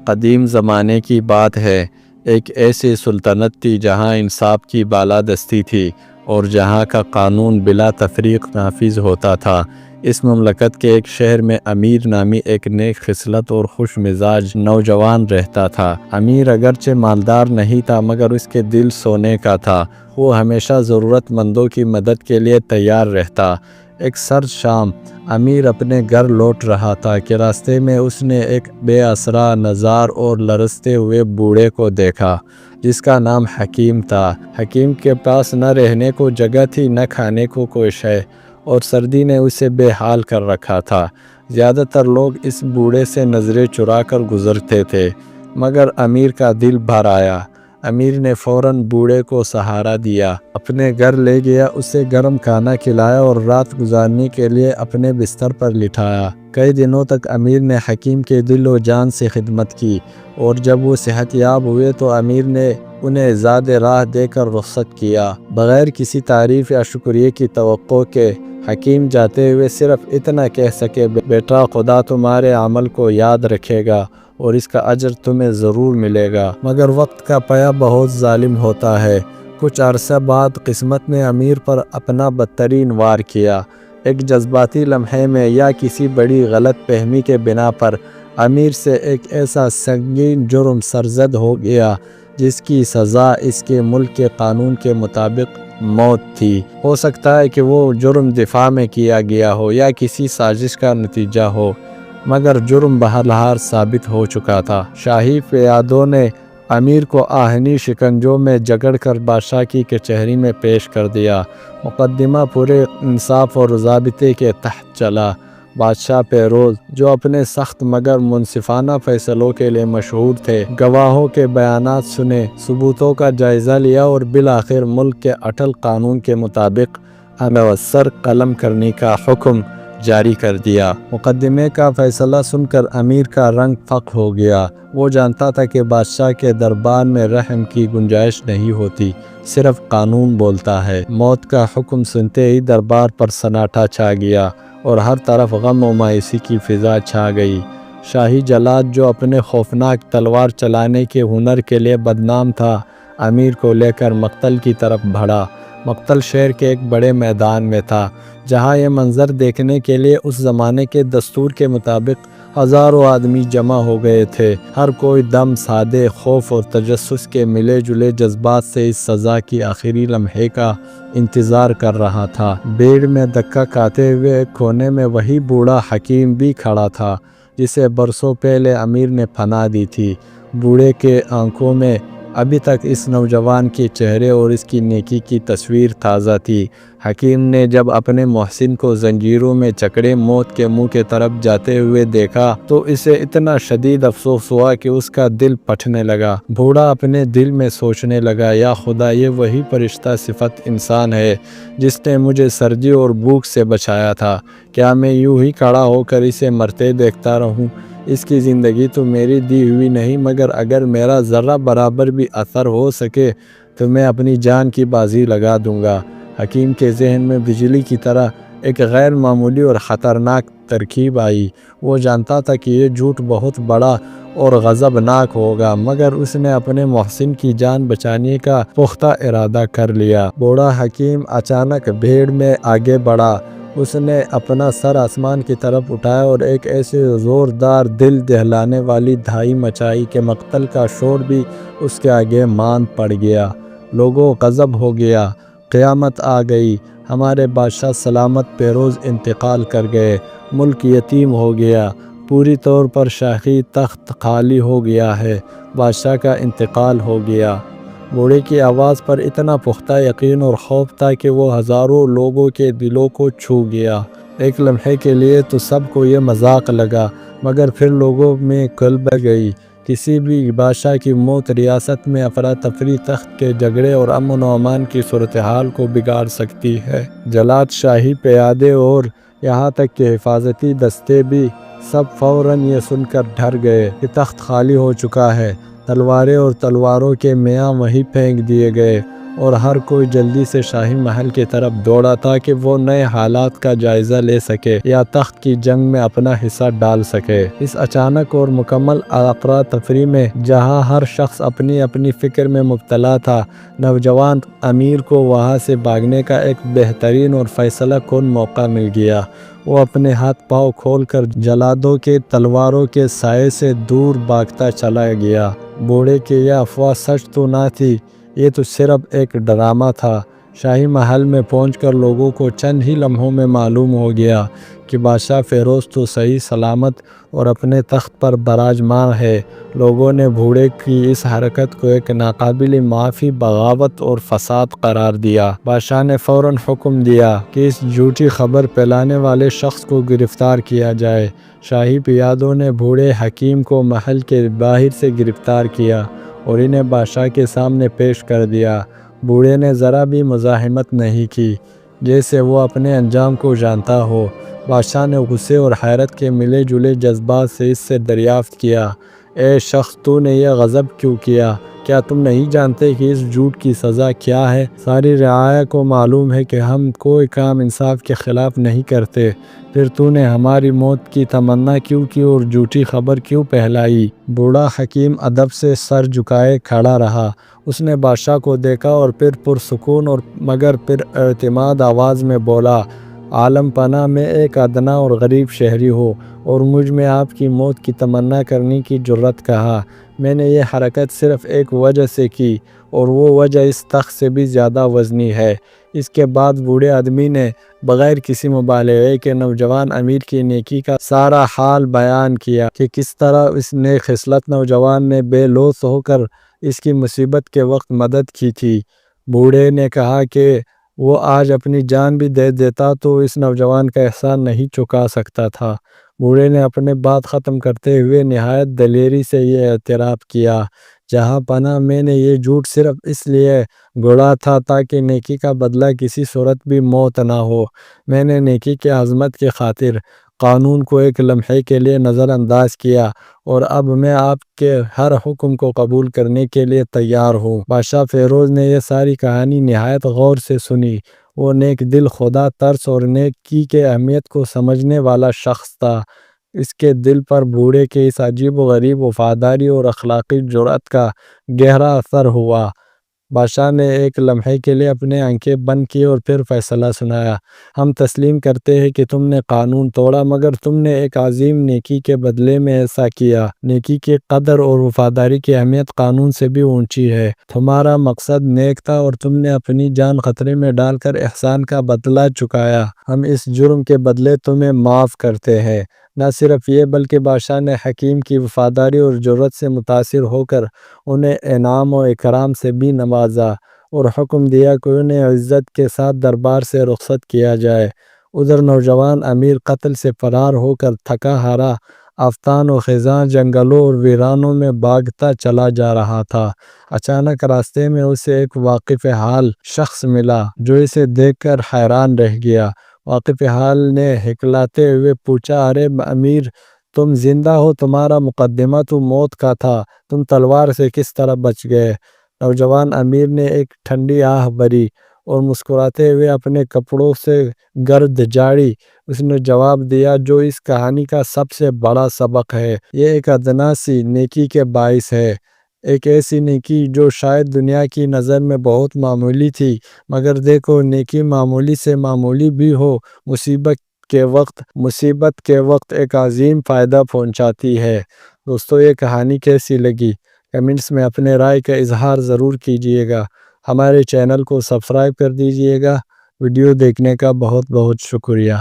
قدیم زمانے کی بات ہے، ایک ایسی سلطنت تھی جہاں انصاف کی بالادستی تھی اور جہاں کا قانون بلا تفریق نافذ ہوتا تھا۔ اس مملکت کے ایک شہر میں امیر نامی ایک نیک خصلت اور خوش مزاج نوجوان رہتا تھا۔ امیر اگرچہ مالدار نہیں تھا مگر اس کے دل سونے کا تھا۔ وہ ہمیشہ ضرورت مندوں کی مدد کے لیے تیار رہتا۔ ایک سرد شام امیر اپنے گھر لوٹ رہا تھا کہ راستے میں اس نے ایک بے آسرا نزار اور لرزتے ہوئے بوڑھے کو دیکھا جس کا نام حکیم تھا۔ حکیم کے پاس نہ رہنے کو جگہ تھی نہ کھانے کو کوئی شے، اور سردی نے اسے بے حال کر رکھا تھا۔ زیادہ تر لوگ اس بوڑھے سے نظریں چرا کر گزرتے تھے مگر امیر کا دل بھر آیا۔ امیر نے فوراً بوڑھے کو سہارا دیا، اپنے گھر لے گیا، اسے گرم کھانا کھلایا اور رات گزارنے کے لیے اپنے بستر پر لٹایا۔ کئی دنوں تک امیر نے حکیم کے دل و جان سے خدمت کی، اور جب وہ صحت یاب ہوئے تو امیر نے انہیں زاد راہ دے کر رخصت کیا، بغیر کسی تعریف یا شکریہ کی توقع کے۔ حکیم جاتے ہوئے صرف اتنا کہہ سکے، بیٹا خدا تمہارے عمل کو یاد رکھے گا اور اس کا اجر تمہیں ضرور ملے گا، مگر وقت کا پیا بہت ظالم ہوتا ہے۔ کچھ عرصہ بعد قسمت نے امیر پر اپنا بدترین وار کیا۔ ایک جذباتی لمحے میں یا کسی بڑی غلط فہمی کے بنا پر امیر سے ایک ایسا سنگین جرم سرزد ہو گیا جس کی سزا اس کے ملک کے قانون کے مطابق موت تھی۔ ہو سکتا ہے کہ وہ جرم دفاع میں کیا گیا ہو یا کسی سازش کا نتیجہ ہو، مگر جرم بہرحال ثابت ہو چکا تھا۔ شاہی فیادوں نے امیر کو آہنی شکنجوں میں جکڑ کر بادشاہ کی کچہری میں پیش کر دیا۔ مقدمہ پورے انصاف اور ضابطے کے تحت چلا۔ بادشاہ پیروز، جو اپنے سخت مگر منصفانہ فیصلوں کے لیے مشہور تھے، گواہوں کے بیانات سنے، ثبوتوں کا جائزہ لیا اور بالآخر ملک کے اٹل قانون کے مطابق سر قلم کرنے کا حکم جاری کر دیا۔ مقدمے کا فیصلہ سن کر امیر کا رنگ فق ہو گیا۔ وہ جانتا تھا کہ بادشاہ کے دربار میں رحم کی گنجائش نہیں ہوتی، صرف قانون بولتا ہے۔ موت کا حکم سنتے ہی دربار پر سناٹا چھا گیا اور ہر طرف غم و مایوسی کی فضا چھا گئی۔ شاہی جلاد، جو اپنے خوفناک تلوار چلانے کے ہنر کے لیے بدنام تھا، امیر کو لے کر مقتل کی طرف بڑھا۔ مقتل شہر کے ایک بڑے میدان میں تھا جہاں یہ منظر دیکھنے کے لیے اس زمانے کے دستور کے مطابق ہزاروں آدمی جمع ہو گئے تھے۔ ہر کوئی دم سادے خوف اور تجسس کے ملے جلے جذبات سے اس سزا کی آخری لمحے کا انتظار کر رہا تھا۔ بھیڑ میں دھکا کھاتے ہوئے ایک کونے میں وہی بوڑھا حکیم بھی کھڑا تھا جسے برسوں پہلے امیر نے پناہ دی تھی۔ بوڑھے کے آنکھوں میں ابھی تک اس نوجوان کے چہرے اور اس کی نیکی کی تصویر تازہ تھی۔ حکیم نے جب اپنے محسن کو زنجیروں میں جکڑے موت کے منہ کی طرف جاتے ہوئے دیکھا تو اسے اتنا شدید افسوس ہوا کہ اس کا دل پھٹنے لگا۔ بوڑھا اپنے دل میں سوچنے لگا، یا خدا، یہ وہی فرشتہ صفت انسان ہے جس نے مجھے سردی اور بھوک سے بچایا تھا۔ کیا میں یوں ہی کھڑا ہو کر اسے مرتے دیکھتا رہوں؟ اس کی زندگی تو میری دی ہوئی نہیں، مگر اگر میرا ذرہ برابر بھی اثر ہو سکے تو میں اپنی جان کی بازی لگا دوں گا۔ حکیم کے ذہن میں بجلی کی طرح ایک غیر معمولی اور خطرناک ترکیب آئی۔ وہ جانتا تھا کہ یہ جھوٹ بہت بڑا اور غضبناک ہوگا، مگر اس نے اپنے محسن کی جان بچانے کا پختہ ارادہ کر لیا۔ بوڑھا حکیم اچانک بھیڑ میں آگے بڑھا۔ اس نے اپنا سر آسمان کی طرف اٹھایا اور ایک ایسے زوردار دل دہلانے والی دھائی مچائی کہ مقتل کا شور بھی اس کے آگے ماند پڑ گیا۔ لوگوں، غضب ہو گیا، قیامت آ گئی، ہمارے بادشاہ سلامت پیروز انتقال کر گئے، ملک یتیم ہو گیا، پوری طور پر شاہی تخت خالی ہو گیا ہے، بادشاہ کا انتقال ہو گیا۔ بوڑھے کی آواز پر اتنا پختہ یقین اور خوف تھا کہ وہ ہزاروں لوگوں کے دلوں کو چھو گیا۔ ایک لمحے کے لیے تو سب کو یہ مذاق لگا، مگر پھر لوگوں میں قلب گئی۔ کسی بھی بادشاہ کی موت ریاست میں افراتفری، تخت کے جھگڑے اور امن و امان کی صورتحال کو بگاڑ سکتی ہے۔ جلاد، شاہی پیادے اور یہاں تک کہ حفاظتی دستے بھی سب فوراً یہ سن کر ڈر گئے کہ تخت خالی ہو چکا ہے۔ تلواریں اور تلواروں کے میاں وہیں پھینک دیے گئے اور ہر کوئی جلدی سے شاہی محل کی طرف دوڑا تاکہ وہ نئے حالات کا جائزہ لے سکے یا تخت کی جنگ میں اپنا حصہ ڈال سکے۔ اس اچانک اور مکمل افراتفری میں جہاں ہر شخص اپنی اپنی فکر میں مبتلا تھا، نوجوان امیر کو وہاں سے بھاگنے کا ایک بہترین اور فیصلہ کن موقع مل گیا۔ وہ اپنے ہاتھ پاؤں کھول کر جلادوں کے تلواروں کے سائے سے دور بھاگتا چلا گیا۔ بوڑھے کی یہ افواہ سچ تو نہ تھی، یہ تو صرف ایک ڈرامہ تھا۔ شاہی محل میں پہنچ کر لوگوں کو چند ہی لمحوں میں معلوم ہو گیا کہ بادشاہ فیروز تو صحیح سلامت اور اپنے تخت پر براجمان ہے۔ لوگوں نے بوڑھے کی اس حرکت کو ایک ناقابل معافی بغاوت اور فساد قرار دیا۔ بادشاہ نے فوراً حکم دیا کہ اس جھوٹی خبر پھیلانے والے شخص کو گرفتار کیا جائے۔ شاہی پیادوں نے بوڑھے حکیم کو محل کے باہر سے گرفتار کیا اور انہیں بادشاہ کے سامنے پیش کر دیا۔ بوڑھے نے ذرا بھی مزاحمت نہیں کی، جیسے وہ اپنے انجام کو جانتا ہو۔ بادشاہ نے غصے اور حیرت کے ملے جلے جذبات سے اس سے دریافت کیا، اے شخص، تو نے یہ غضب کیوں کیا؟ کیا تم نہیں جانتے کہ اس جھوٹ کی سزا کیا ہے؟ ساری رعایا کو معلوم ہے کہ ہم کوئی کام انصاف کے خلاف نہیں کرتے، پھر تو نے ہماری موت کی تمنا کیوں کی اور جھوٹی خبر کیوں پھیلائی؟ بوڑھا حکیم ادب سے سر جھکائے کھڑا رہا۔ اس نے بادشاہ کو دیکھا اور پھر پرسکون اور مگر پر اعتماد آواز میں بولا، عالم پناہ، میں ایک ادنا اور غریب شہری ہوں اور مجھ میں آپ کی موت کی تمنا کرنے کی جرأت کہاں؟ میں نے یہ حرکت صرف ایک وجہ سے کی اور وہ وجہ اس تخت سے بھی زیادہ وزنی ہے۔ اس کے بعد بوڑھے آدمی نے بغیر کسی مبالغے کے نوجوان امیر کی نیکی کا سارا حال بیان کیا کہ کس طرح اس نیک خصلت نوجوان نے بے لوث ہو کر اس کی مصیبت کے وقت مدد کی تھی۔ بوڑھے نے کہا کہ وہ آج اپنی جان بھی دے دیتا تو اس نوجوان کا احسان نہیں چکا سکتا تھا۔ بوڑھے نے اپنے بات ختم کرتے ہوئے نہایت دلیری سے یہ اعتراف کیا، جہاں پناہ، میں نے یہ جھوٹ صرف اس لیے گڑا تھا تاکہ نیکی کا بدلہ کسی صورت بھی موت نہ ہو۔ میں نے نیکی کی عظمت کی خاطر قانون کو ایک لمحے کے لیے نظر انداز کیا اور اب میں آپ کے ہر حکم کو قبول کرنے کے لیے تیار ہوں۔ بادشاہ فیروز نے یہ ساری کہانی نہایت غور سے سنی۔ وہ نیک دل، خدا ترس اور نیکی کے اہمیت کو سمجھنے والا شخص تھا۔ اس کے دل پر بوڑھے کے اس عجیب و غریب وفاداری اور اخلاقی جرأت کا گہرا اثر ہوا۔ بادشاہ نے ایک لمحے کے لیے اپنے آنکھیں بند کی اور پھر فیصلہ سنایا، ہم تسلیم کرتے ہیں کہ تم نے قانون توڑا، مگر تم نے ایک عظیم نیکی کے بدلے میں ایسا کیا۔ نیکی کی قدر اور وفاداری کی اہمیت قانون سے بھی اونچی ہے۔ تمہارا مقصد نیک تھا اور تم نے اپنی جان خطرے میں ڈال کر احسان کا بدلہ چکایا۔ ہم اس جرم کے بدلے تمہیں معاف کرتے ہیں۔ نہ صرف یہ بلکہ بادشاہ نے حکیم کی وفاداری اور جرأت سے متاثر ہو کر انہیں انعام و اکرام سے بھی نوازا اور حکم دیا کہ انہیں عزت کے ساتھ دربار سے رخصت کیا جائے۔ ادھر نوجوان امیر قتل سے فرار ہو کر تھکا ہارا آفتان و خزاں جنگلوں اور ویرانوں میں بھاگتا چلا جا رہا تھا۔ اچانک راستے میں اسے ایک واقف حال شخص ملا جو اسے دیکھ کر حیران رہ گیا۔ واقف حال نے ہکلاتے ہوئے پوچھا، ارے امیر، تم زندہ ہو؟ تمہارا مقدمہ تو موت کا تھا، تم تلوار سے کس طرح بچ گئے؟ نوجوان امیر نے ایک ٹھنڈی آہ بھری اور مسکراتے ہوئے اپنے کپڑوں سے گرد جھاڑی۔ اس نے جواب دیا، جو اس کہانی کا سب سے بڑا سبق ہے، یہ ایک ادنا سی نیکی کے باعث ہے۔ ایک ایسی نیکی جو شاید دنیا کی نظر میں بہت معمولی تھی، مگر دیکھو، نیکی معمولی سے معمولی بھی ہو، مصیبت کے وقت ایک عظیم فائدہ پہنچاتی ہے۔ دوستو، یہ کہانی کیسی لگی؟ کمنٹس میں اپنے رائے کا اظہار ضرور کیجیے گا۔ ہمارے چینل کو سبسکرائب کر دیجیے گا۔ ویڈیو دیکھنے کا بہت بہت شکریہ۔